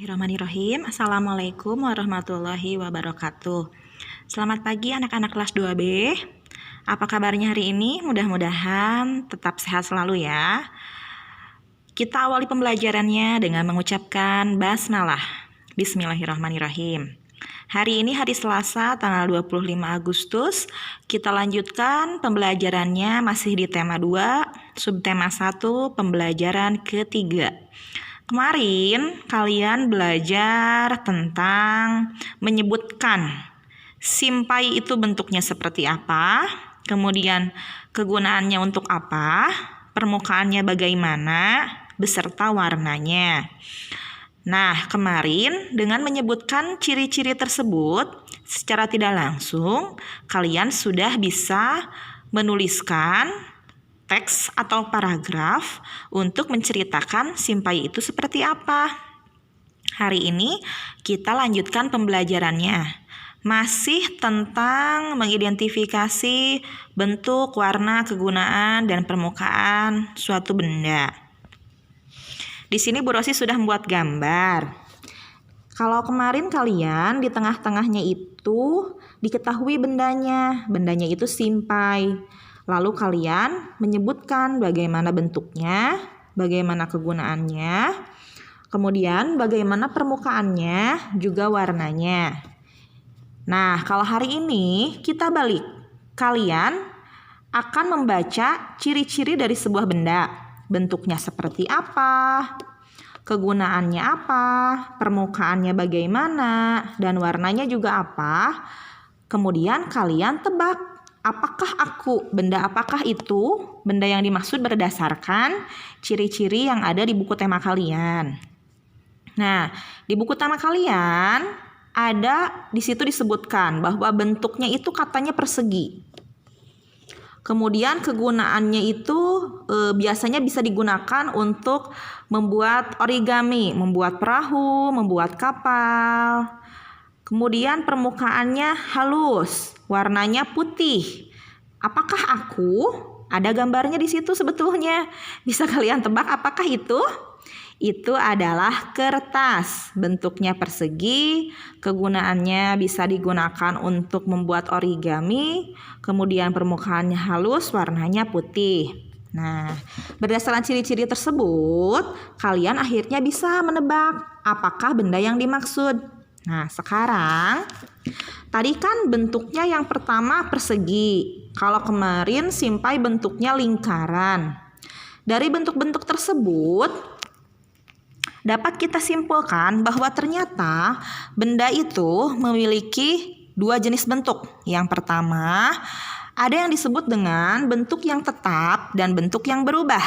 Bismillahirrahmanirrahim. Assalamualaikum warahmatullahi wabarakatuh. Selamat pagi anak-anak kelas 2B. Apa kabarnya hari ini? Mudah-mudahan tetap sehat selalu ya. Kita awali pembelajarannya dengan mengucapkan basmalah. Bismillahirrahmanirrahim. Hari ini hari Selasa tanggal 25 Agustus. Kita lanjutkan pembelajarannya masih di tema 2, subtema 1, pembelajaran ketiga. Kemarin kalian belajar tentang menyebutkan simpai itu bentuknya seperti apa, kemudian kegunaannya untuk apa, permukaannya bagaimana, beserta warnanya. Nah, kemarin dengan menyebutkan ciri-ciri tersebut secara tidak langsung, kalian sudah bisa menuliskan teks atau paragraf untuk menceritakan simpai itu seperti apa. Hari ini kita lanjutkan pembelajarannya. Masih tentang mengidentifikasi bentuk, warna, kegunaan, dan permukaan suatu benda. Di sini Bu Rosi sudah membuat gambar. Kalau kemarin kalian di tengah-tengahnya itu diketahui bendanya. Bendanya itu simpai. Lalu kalian menyebutkan bagaimana bentuknya, bagaimana kegunaannya, kemudian bagaimana permukaannya, juga warnanya. Nah, kalau hari ini kita balik. Kalian akan membaca ciri-ciri dari sebuah benda. Bentuknya seperti apa, kegunaannya apa, permukaannya bagaimana, dan warnanya juga apa. Kemudian kalian tebak. Apakah apakah itu benda yang dimaksud berdasarkan ciri-ciri yang ada di buku tema kalian. Nah, di buku tema kalian ada di situ disebutkan bahwa bentuknya itu katanya persegi. Kemudian kegunaannya itu biasanya bisa digunakan untuk membuat origami, membuat perahu, membuat kapal. Kemudian permukaannya halus, warnanya putih. Apakah ada gambarnya di situ sebetulnya? Bisa kalian tebak apakah itu? Itu adalah kertas. Bentuknya persegi, kegunaannya bisa digunakan untuk membuat origami, kemudian permukaannya halus, warnanya putih. Nah, berdasarkan ciri-ciri tersebut, kalian akhirnya bisa menebak apakah benda yang dimaksud. Nah, sekarang tadi kan bentuknya yang pertama persegi. Kalau kemarin simpai bentuknya lingkaran. Dari bentuk-bentuk tersebut dapat kita simpulkan bahwa ternyata benda itu memiliki dua jenis bentuk. Yang pertama, ada yang disebut dengan bentuk yang tetap dan bentuk yang berubah.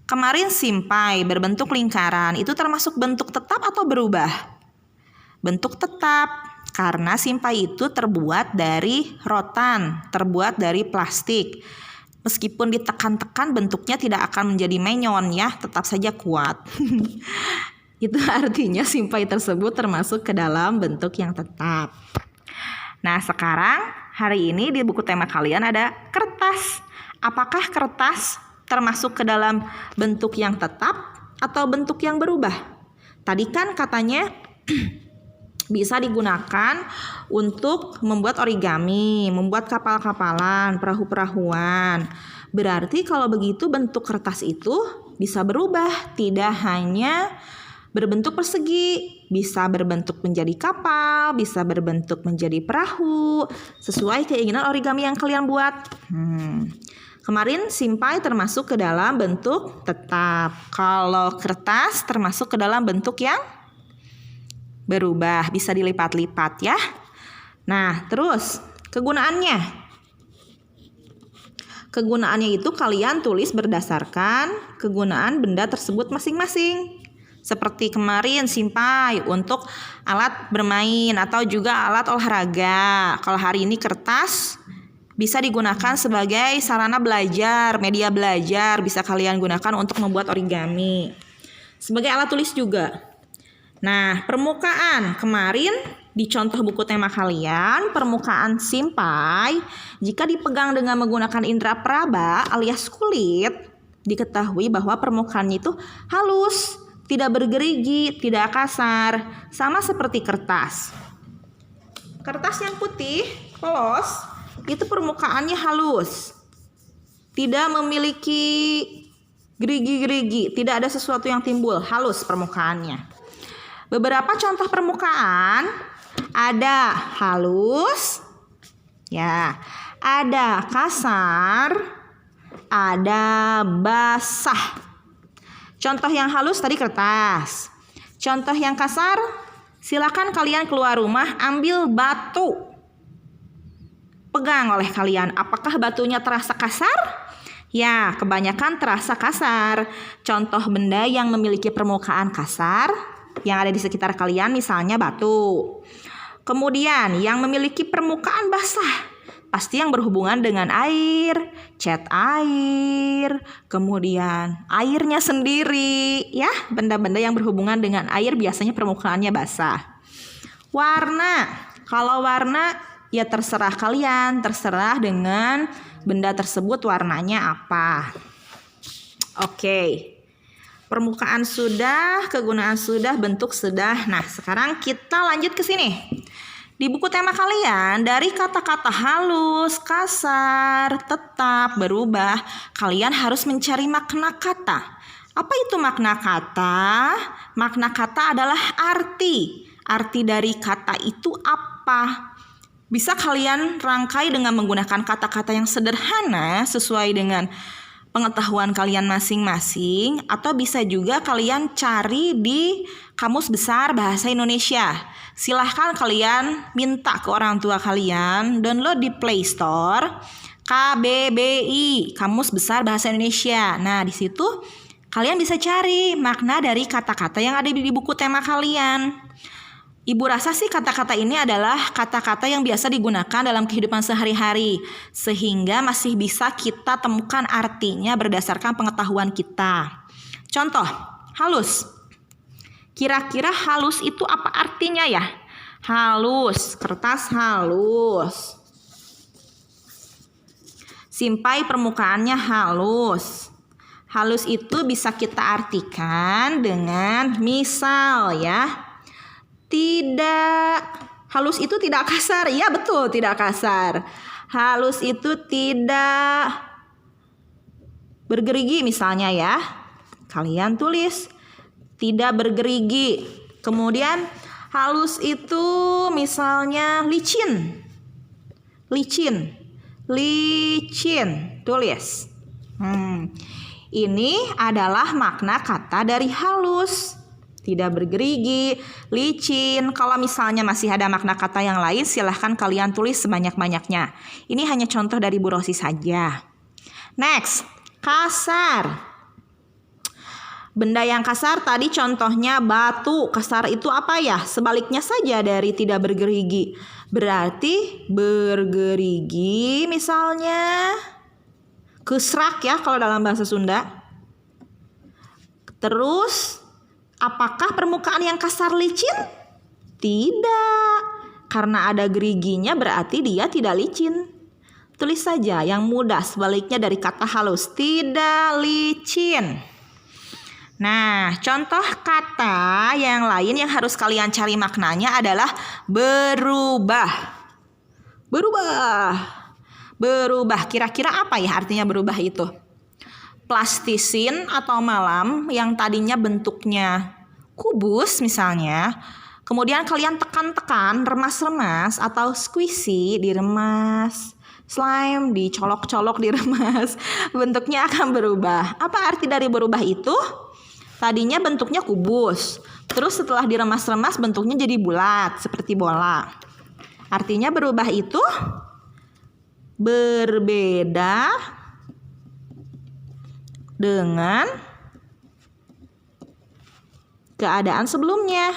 Kemarin simpai berbentuk lingkaran, itu termasuk bentuk tetap atau berubah? Bentuk tetap, karena simpai itu terbuat dari rotan, terbuat dari plastik. Meskipun ditekan-tekan bentuknya tidak akan menjadi menyon ya, tetap saja kuat. Itu artinya simpai tersebut termasuk ke dalam bentuk yang tetap. Nah, sekarang hari ini di buku tema kalian ada kertas. Apakah kertas termasuk ke dalam bentuk yang tetap atau bentuk yang berubah? Tadi kan katanya bisa digunakan untuk membuat origami, membuat kapal-kapalan, perahu-perahuan. Berarti kalau begitu bentuk kertas itu bisa berubah, tidak hanya berbentuk persegi, bisa berbentuk menjadi kapal, bisa berbentuk menjadi perahu, sesuai keinginan origami yang kalian buat. Kemarin simpai termasuk ke dalam bentuk tetap. Kalau kertas termasuk ke dalam bentuk yang berubah, bisa dilipat-lipat ya. Nah, terus kegunaannya. Kegunaannya itu kalian tulis berdasarkan kegunaan benda tersebut masing-masing. Seperti kemarin simpai untuk alat bermain atau juga alat olahraga. Kalau hari ini kertas bisa digunakan sebagai sarana belajar, media belajar, bisa kalian gunakan untuk membuat origami. Sebagai alat tulis juga. Nah, permukaan kemarin di contoh buku tema kalian, permukaan simpai jika dipegang dengan menggunakan indera peraba alias kulit, diketahui bahwa permukaannya itu halus, tidak bergerigi, tidak kasar, sama seperti kertas. Kertas yang putih, polos, itu permukaannya halus, tidak memiliki gerigi-gerigi, tidak ada sesuatu yang timbul, halus permukaannya. Beberapa contoh permukaan, ada halus, ya, ada kasar, ada basah. Contoh yang halus tadi kertas. Contoh yang kasar, silakan kalian keluar rumah ambil batu. Pegang oleh kalian, apakah batunya terasa kasar? Ya, kebanyakan terasa kasar. Contoh benda yang memiliki permukaan kasar yang ada di sekitar kalian, misalnya batu. Kemudian yang memiliki permukaan basah, pasti yang berhubungan dengan air, cat air, kemudian airnya sendiri, ya, benda-benda yang berhubungan dengan air biasanya permukaannya basah. Warna, kalau warna ya terserah kalian, terserah dengan benda tersebut warnanya apa. Oke, permukaan sudah, kegunaan sudah, bentuk sudah. Nah, sekarang kita lanjut ke sini. Di buku tema kalian, dari kata-kata halus, kasar, tetap, berubah, kalian harus mencari makna kata. Apa itu makna kata? Makna kata adalah arti. Arti dari kata itu apa? Bisa kalian rangkai dengan menggunakan kata-kata yang sederhana sesuai dengan pengetahuan kalian masing-masing, atau bisa juga kalian cari di Kamus Besar Bahasa Indonesia. Silahkan kalian minta ke orang tua kalian download di Play Store KBBI, Kamus Besar Bahasa Indonesia. Nah, di situ kalian bisa cari makna dari kata-kata yang ada di buku tema kalian. Ibu rasa sih kata-kata ini adalah kata-kata yang biasa digunakan dalam kehidupan sehari-hari, sehingga masih bisa kita temukan artinya berdasarkan pengetahuan kita. Contoh, halus. Kira-kira halus itu apa artinya ya? Halus, kertas halus. Simpai permukaannya halus. Halus itu bisa kita artikan dengan misal ya. Tidak, halus itu tidak kasar. Ya betul, tidak kasar. Halus itu tidak bergerigi misalnya ya. Kalian tulis tidak bergerigi. Kemudian halus itu misalnya licin. Licin. Licin. Tulis. Ini adalah makna kata dari halus. Tidak bergerigi, licin. Kalau misalnya masih ada makna kata yang lain, silahkan kalian tulis sebanyak-banyaknya. Ini hanya contoh dari Bu Rosi saja. Next, kasar. Benda yang kasar tadi contohnya batu. Kasar itu apa ya? Sebaliknya saja dari tidak bergerigi. Berarti bergerigi misalnya kesrak ya kalau dalam bahasa Sunda. Terus apakah permukaan yang kasar licin? Tidak. Karena ada geriginya berarti dia tidak licin. Tulis saja yang mudah sebaliknya dari kata halus. Tidak licin. Nah, contoh kata yang lain yang harus kalian cari maknanya adalah berubah. Berubah. Berubah. Kira-kira apa ya artinya berubah itu? Plastisin atau malam yang tadinya bentuknya kubus misalnya, kemudian kalian tekan-tekan, remas-remas atau squishy, diremas, slime, dicolok-colok, diremas, bentuknya akan berubah. Apa arti dari berubah itu? Tadinya bentuknya kubus, terus setelah diremas-remas bentuknya jadi bulat seperti bola. Artinya berubah itu berbeda dengan keadaan sebelumnya.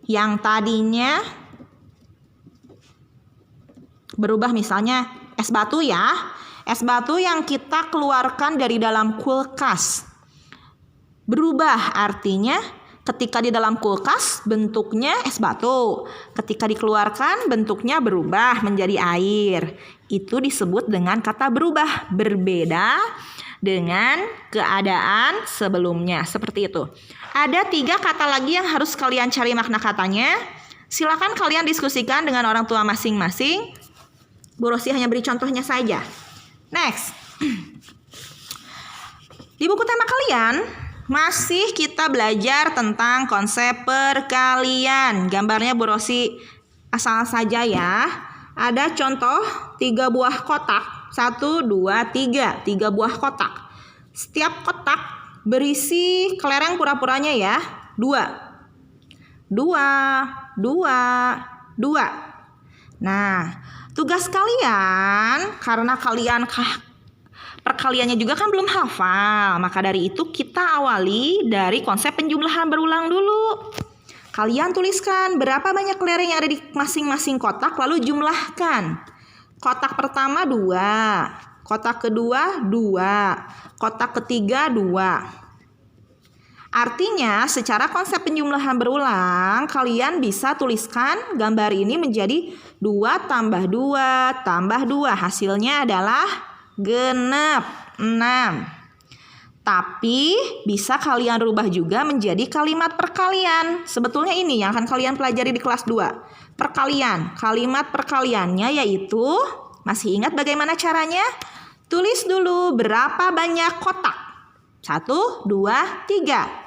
Yang tadinya berubah misalnya es batu ya. Es batu yang kita keluarkan dari dalam kulkas. Berubah artinya ketika di dalam kulkas bentuknya es batu. Ketika dikeluarkan bentuknya berubah menjadi air. Itu disebut dengan kata berubah. Berbeda dengan keadaan sebelumnya. Seperti itu. Ada 3 kata lagi yang harus kalian cari makna katanya. Silakan kalian diskusikan dengan orang tua masing-masing. Bu Rosi hanya beri contohnya saja. Next. Di buku tema kalian masih kita belajar tentang konsep perkalian. Gambarnya Bu Rosi asal saja ya. Ada contoh 3 buah kotak. 1, 2, 3. 3 buah kotak. Setiap kotak berisi kelereng pura-puranya ya. 2. 2, 2, 2. Nah, tugas kalian, karena kalian perkaliannya juga kan belum hafal, maka dari itu kita awali dari konsep penjumlahan berulang dulu. Kalian tuliskan berapa banyak kelereng yang ada di masing-masing kotak, lalu jumlahkan. Kotak pertama 2, kotak kedua 2, kotak ketiga 2. Artinya secara konsep penjumlahan berulang, kalian bisa tuliskan gambar ini menjadi 2 tambah 2 tambah 2. Hasilnya adalah genep 6. Tapi bisa kalian rubah juga menjadi kalimat perkalian. Sebetulnya ini yang akan kalian pelajari di kelas 2. Perkalian. Kalimat perkaliannya yaitu, masih ingat bagaimana caranya? Tulis dulu berapa banyak kotak. 1, 2, 3.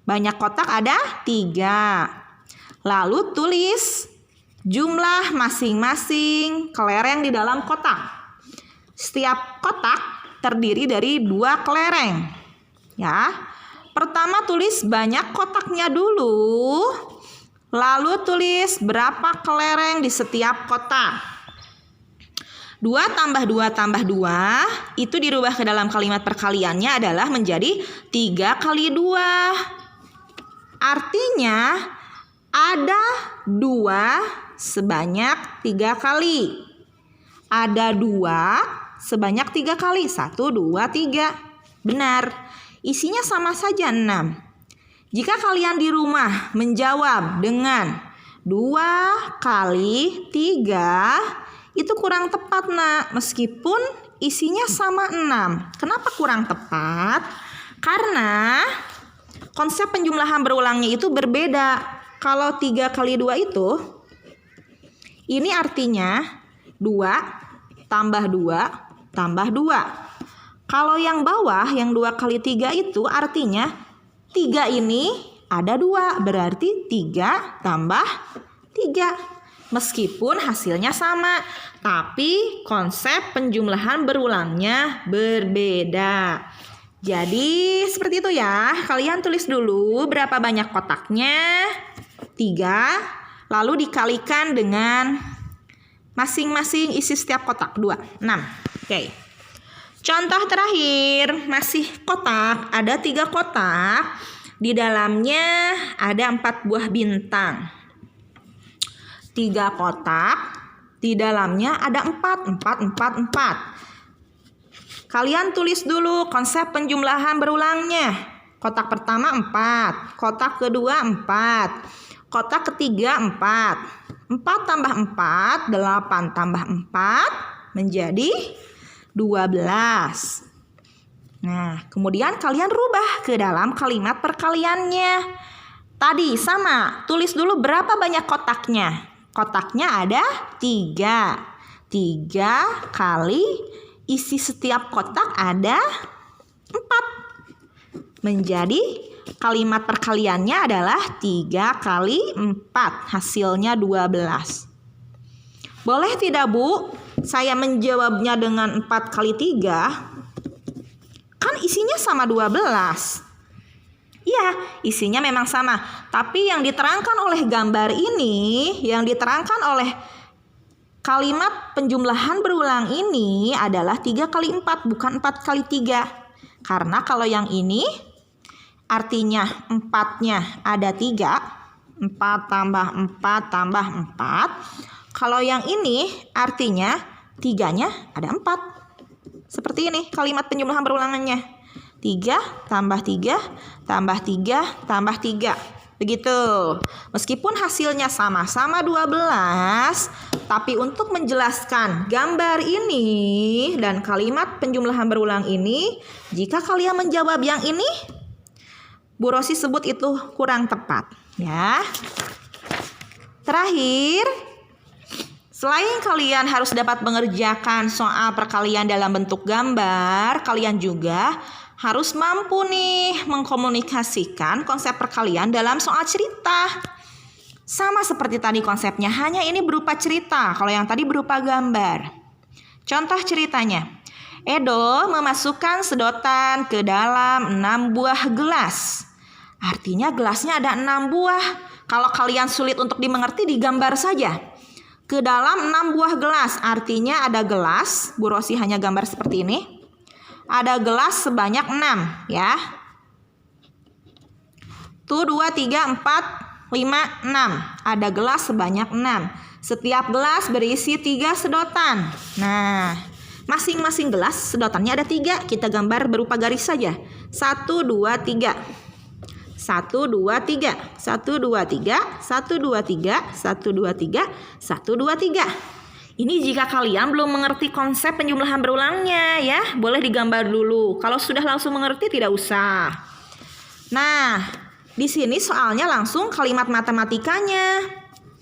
Banyak kotak ada 3. Lalu tulis jumlah masing-masing kelereng di dalam kotak. Setiap kotak terdiri dari 2 kelereng. Ya. Pertama tulis banyak kotaknya dulu. Lalu tulis berapa kelereng di setiap kotak. 2 tambah 2 tambah 2 itu dirubah ke dalam kalimat perkaliannya adalah menjadi 3 kali 2. Artinya ada 2 sebanyak 3 kali. Ada 2 sebanyak 3 kali. 1, 2, 3. Benar. Isinya sama saja 6. Jika kalian di rumah menjawab dengan 2 kali 3, itu kurang tepat nak. Meskipun isinya sama 6. Kenapa kurang tepat? Karena konsep penjumlahan berulangnya itu berbeda. Kalau 3 kali 2 itu, ini artinya 2 tambah 2 tambah 2. Kalau yang bawah, yang 2 kali 3 itu artinya 3 ini ada 2. Berarti 3 tambah 3. Meskipun hasilnya sama, tapi konsep penjumlahan berulangnya berbeda. Jadi seperti itu ya. Kalian tulis dulu berapa banyak kotaknya. 3. Lalu dikalikan dengan masing-masing isi setiap kotak. 2, 6. Oke. Contoh terakhir, masih kotak. Ada 3 kotak. Di dalamnya ada 4 buah bintang. 3 kotak. Di dalamnya ada 4. Kalian tulis dulu konsep penjumlahan berulangnya. Kotak pertama 4. Kotak kedua 4. Kotak ketiga 4. 4 tambah 4, 8 tambah 4 menjadi 12. Nah, kemudian kalian rubah ke dalam kalimat perkaliannya. Tadi sama, tulis dulu berapa banyak kotaknya. Kotaknya ada 3. 3 kali isi setiap kotak ada 4. Menjadi kalimat perkaliannya adalah 3 kali 4. Hasilnya 12. Boleh tidak Bu? Saya menjawabnya dengan 4 kali 3. Kan isinya sama 12. Iya, isinya memang sama. Tapi yang diterangkan oleh gambar ini, yang diterangkan oleh kalimat penjumlahan berulang ini adalah 3 kali 4, bukan 4 kali 3. Karena kalau yang ini, artinya 4-nya ada 3. 4 tambah 4 tambah 4. Kalau yang ini, artinya 3-nya ada 4. Seperti ini kalimat penjumlahan berulangannya. 3 tambah 3 tambah 3 tambah 3. Begitu. Meskipun hasilnya sama-sama 12, tapi untuk menjelaskan gambar ini dan kalimat penjumlahan berulang ini, jika kalian menjawab yang ini, Bu Rosi sebut itu kurang tepat, ya. Terakhir, selain kalian harus dapat mengerjakan soal perkalian dalam bentuk gambar, kalian juga harus mampu nih mengkomunikasikan konsep perkalian dalam soal cerita. Sama seperti tadi konsepnya, hanya ini berupa cerita, kalau yang tadi berupa gambar. Contoh ceritanya, Edo memasukkan sedotan ke dalam 6 buah gelas. Artinya gelasnya ada 6 buah. Kalau kalian sulit untuk dimengerti, digambar saja. Ke dalam 6 buah gelas, artinya ada gelas, Bu Rosi hanya gambar seperti ini. Ada gelas sebanyak 6, ya. Tuh 2, 3, 4, 5, 6. Ada gelas sebanyak 6. Setiap gelas berisi 3 sedotan. Nah, masing-masing gelas sedotannya ada 3. Kita gambar berupa garis saja. 1, 2, 3. 1, 2, 3. 1, 2, 3. 1, 2, 3. 1, 2, 3. 1, 2, 3. Ini jika kalian belum mengerti konsep penjumlahan berulangnya, ya, boleh digambar dulu. Kalau sudah langsung mengerti tidak usah. Nah, di sini soalnya langsung kalimat matematikanya.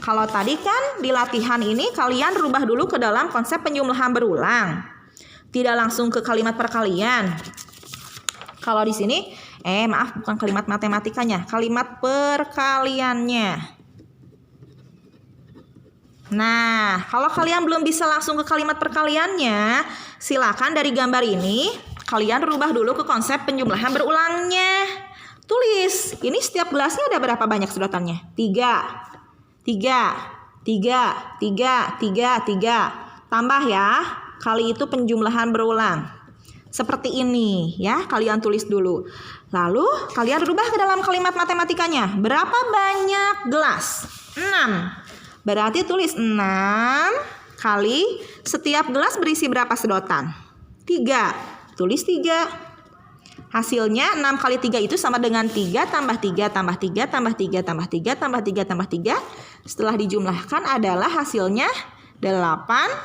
Kalau tadi kan di latihan ini kalian rubah dulu ke dalam konsep penjumlahan berulang. Tidak langsung ke kalimat perkalian. Kalau di sini, maaf, bukan kalimat matematikanya, kalimat perkaliannya. Nah, kalau kalian belum bisa langsung ke kalimat perkaliannya, silakan dari gambar ini kalian rubah dulu ke konsep penjumlahan berulangnya. Tulis, ini setiap gelasnya ada berapa banyak sedotannya? 3. 3. Tambah ya, kali itu penjumlahan berulang. Seperti ini ya, kalian tulis dulu. Lalu kalian rubah ke dalam kalimat matematikanya. Berapa banyak gelas? 6. Berarti tulis 6 kali setiap gelas berisi berapa sedotan? 3. Tulis 3. Hasilnya 6 kali 3 itu sama dengan 3 tambah 3 tambah 3 tambah 3 tambah 3 tambah 3 tambah 3. Setelah dijumlahkan adalah hasilnya 18.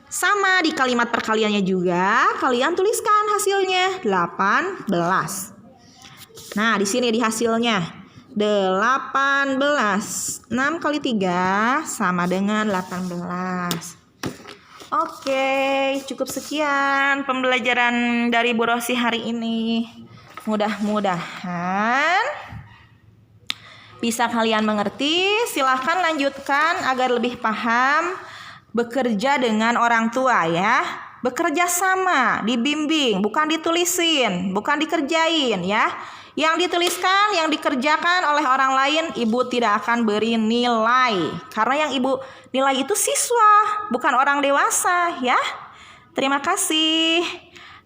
Sama di kalimat perkaliannya juga, kalian tuliskan hasilnya 18. Nah, di sini di hasilnya 18. 6 kali 3 sama dengan 18. Oke, cukup sekian pembelajaran dari Bu Rosi hari ini. Mudah-mudahan bisa kalian mengerti. Silahkan lanjutkan agar lebih paham. Bekerja dengan orang tua ya. Bekerja sama, dibimbing, bukan ditulisin, bukan dikerjain ya. Yang dituliskan, yang dikerjakan oleh orang lain, ibu tidak akan beri nilai. Karena yang ibu nilai itu siswa, bukan orang dewasa ya. Terima kasih.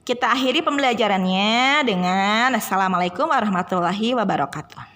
Kita akhiri pembelajarannya dengan Assalamualaikum warahmatullahi wabarakatuh.